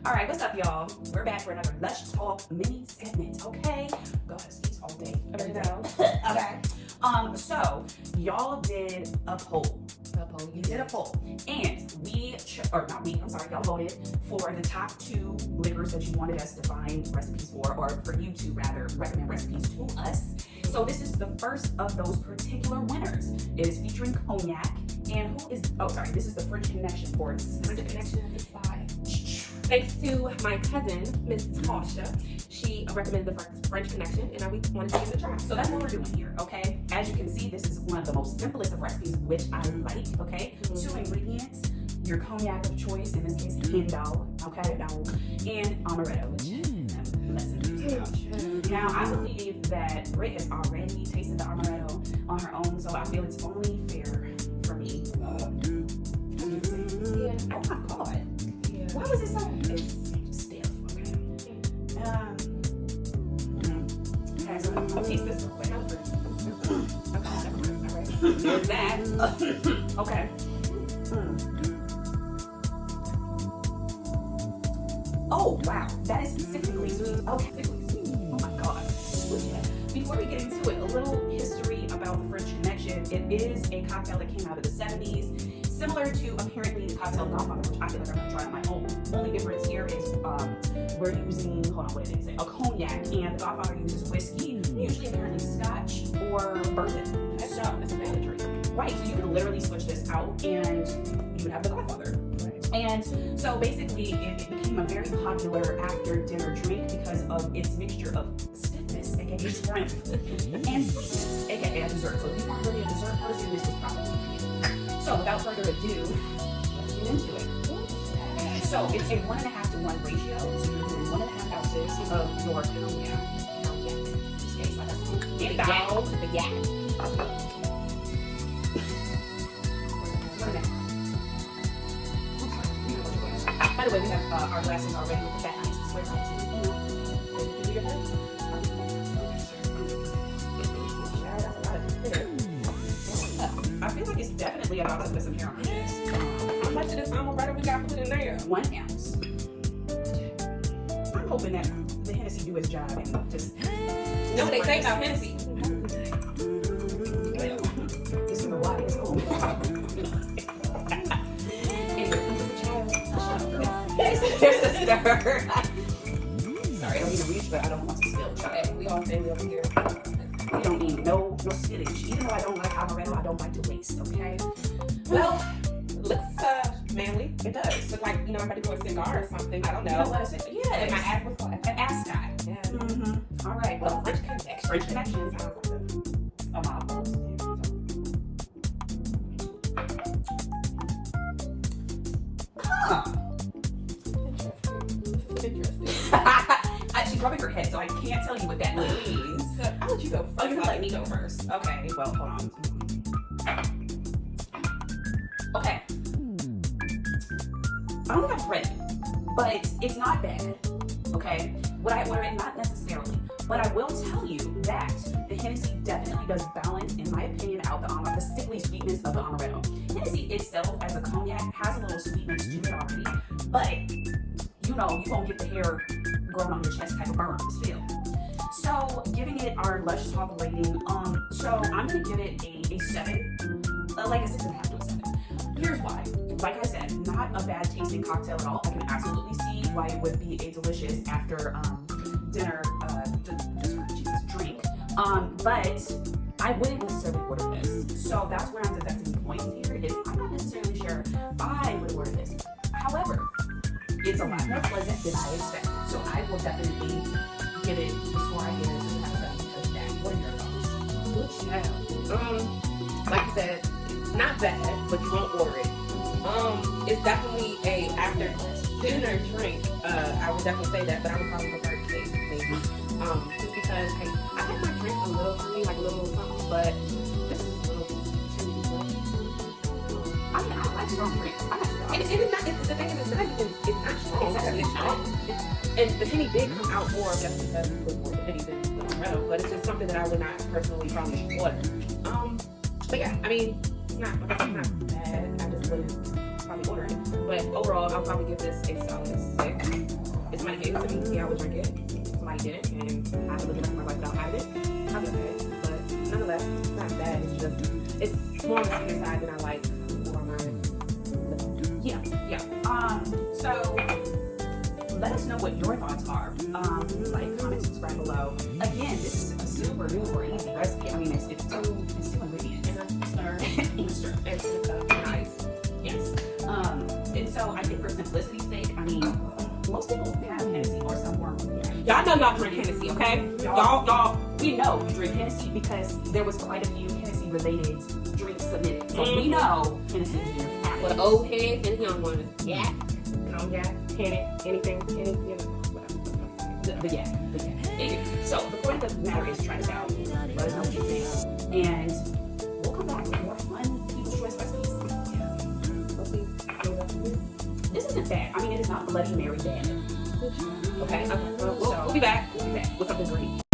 Alright, what's up, y'all? We're back for another Lush Talk mini segment, okay? Go ahead, skis all day. Every day. Okay. So y'all did a poll. You did a poll. And y'all voted for the top 2 liquors that you wanted us to find recipes for, or for you to rather recommend recipes to us. So this is the first of those particular winners. It is featuring Cognac. And who is, this is the French Connection for French Connection is fire. Thanks to my cousin, Miss Tasha. She recommended the French Connection, and I wanted to give it a try. So that's what we're doing here, okay? As you can see, this is one of the most simplest of recipes, which I like, okay? 2 ingredients, your cognac of choice, in this case, Hindal, okay? And Amaretto, which now I believe that Britt has already tasted the Amaretto on her own, so I feel it's only fair for me. Yeah. Oh my God. Yeah. Why was it so stiff? Okay. Okay, so I'll taste this real quick. Okay, alright. There's that. Okay. Oh wow, that is sickly sweet. Okay, sickly sweet. Oh my God. Before we get into it, a little history about the French Connection. It is a cocktail that came out of the 70s. Similar to apparently the cocktail Godfather, which I feel like I'm gonna try on my own. Only difference here is we're using, what did it say? A cognac, and the Godfather uses whiskey, usually apparently Scotch or bourbon. That's a mandatory. Right, so you can literally switch this out and you would have the Godfather. Right. And so basically it became a very popular after dinner drink because of its mixture of stiffness, aka strength, and sweetness, aka a dessert. So if you weren't really a dessert person, this was probably for you. So without further ado, let's get into it. So it's a 1.5 to 1 ratio. So you're doing 1.5 ounces of your cognac. In this case, like The yak. By the way, we have our glasses already with the fat ice, the square ice. Did you get that? I feel like it's definitely about to put some hair on this. How much of this Amaretto we got put in there? 1 ounce. I'm hoping that the Hennessy do its job and just. No, they say about Hennessy. This is the wildest home. There's a stir. Sorry, I don't need to reach, but I don't want to spill. Okay, we all family over here. We don't need no spillage. Even though I don't like Amaretto, I don't like to waste, okay? Well, looks manly. It does. Look like, I'm about to go a cigar or something. I don't know. Yeah, And my ass was like an ascot. Yeah. Mm-hmm. All right, well, French Connection. French Connection sounds like a mouthful. Huh. Interesting. She's rubbing her head, so I can't tell you what that means. So, I'll let you go first. Oh, you're gonna let me go first. Okay, well, hold on. Okay. I don't think I've read it, but it's not bad. Okay? Would I order it? Not necessarily. But I will tell you that the Hennessy definitely does balance, in my opinion, out the sickly sweetness of the Amaretto. Hennessy itself, as a cognac, has a little sweetness to it already, but you won't get the hair growing on your chest type of burns feel. So, giving it our Lush Talk rating, so I'm gonna give it a 7, like a 6.5 to a 7. Here's why. Like I said, not a bad tasting cocktail at all. I can absolutely see why it would be a delicious after dinner drink. But I wouldn't necessarily order this. So that's where I'm deducting points here. Is I'm not necessarily sure I would order this. However, it's a lot more pleasant than I expected. So I will definitely give it the score I give it because of that. What are your thoughts? Like you said, it's not bad, but you won't order it. It's definitely a after dinner drink. I would definitely say that, but I would probably prefer it to maybe. Just because, hey, I like my drinks a little fruity, like a little something, but this is a little too much. I mean, I like strong drinks. It is not. The thing is, it's not even. It's not strong. It's actually strong. And the Henny did come out more just because it was more the Henny than the Amaretto, but it's just something that I would not personally probably order. But yeah, I mean, it's not bad. I just wouldn't probably order it. But overall, I'll probably give this a solid 6. gave it to me, yeah, I would drink it. Somebody did it, and I have to live the rest of my life without having it. I'll be okay. But nonetheless, it's not bad. It's just, it's more on the sweeter side than I like for my liquor. Yeah. So let us know what your thoughts are. Like, comment, subscribe below. Again, this is a super duper easy recipe. I mean, it's two ingredients. And a stir. And it's nice. yes. And so I think for simplicity's sake, I mean, most people have Hennessy or some form. Y'all know y'all drink Hennessy, okay? Y'all. We know you drink Hennessy because there was quite a few Hennessy related drinks submitted. So we know Hennessy is your For the old heads and the young ones. Yeah. Cognac, Henny, anything, any, you know, whatever. The yeah. Anyway, so the point of the matter is try this out. Let us know what you think. And we'll come back with more fun people's choice recipes. This isn't bad. I mean, it is not Bloody Mary bad. Okay. We'll be back. We'll be back with something great.